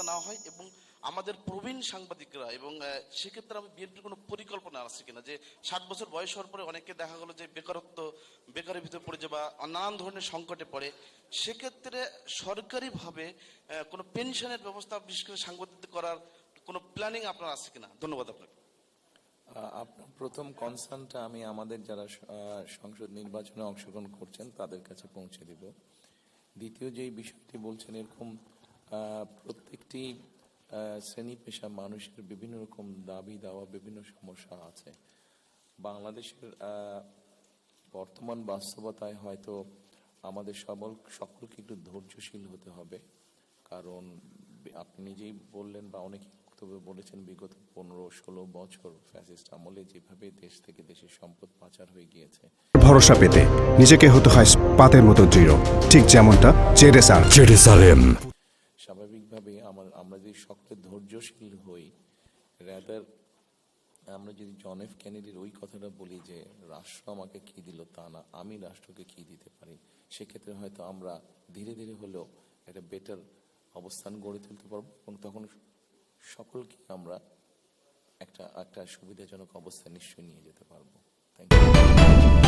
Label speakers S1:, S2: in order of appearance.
S1: নেওয়া হয় এবং আমাদের প্রবীণ সাংবাদিকরা এবং সেক্ষেত্রে আমি বিএনপির কোনো পরিকল্পনা আছে কিনা যে 60 বছর বয়স হওয়ার পরে অনেকে দেখা গেলো যে বেকারের ভিতরে পড়ে যায় বা নানান ধরনের সংকটে পড়ে, সেক্ষেত্রে সরকারিভাবে কোনো পেনশনের ব্যবস্থা বিশেষ করে সাংবাদিকদের করার কোনো প্ল্যানিং আপনার আছে কিনা? ধন্যবাদ আপনাকে।
S2: আপনার প্রথম কনসার্নটা আমি আমাদের যারা সংসদ নির্বাচনে অংশগ্রহণ করছেন তাদের কাছে পৌঁছে দিব। দ্বিতীয় যেই বিষয়টি বলছেন, এরকম প্রত্যেকটি শ্রেণী পেশা মানুষের বিভিন্ন রকম দাবি দাওয়া, বিভিন্ন সমস্যা আছে। বাংলাদেশের বর্তমান বাস্তবতায় হয়তো আমাদের সকলকে একটু ধৈর্যশীল হতে হবে, কারণ আপনি নিজেই বললেন বা অনেকে বক্তব্য বলেছেন, বিগত 15-16 বছর ফ্যাসিস্ট আমলে যেভাবে দেশ থেকে দেশের সম্পদ পাচার হয়ে গিয়েছে।
S3: ভরসা পেতে নিজেকে হতে হয় পাতের মতো দৃঢ়, ঠিক যেমনটা জেরুসালেম।
S2: স্বাভাবিকভাবে আমরা যদি শক্ত ধৈর্যশীল হই, রাদার আমরা যদি জন এফ কেনেডির ওই কথাটা বলি যে রাষ্ট্র আমাকে কি দিল তা না, আমি রাষ্ট্রকে কি দিতে পারি, সেক্ষেত্রে হয়তো আমরা ধীরে ধীরে হলেও একটা বেটার অবস্থান গড়ে তুলতে পারবো এবং তখন সকলকে আমরা একটা সুবিধাজনক অবস্থায় নিশ্চয়ই নিয়ে যেতে পারবো। Thank you.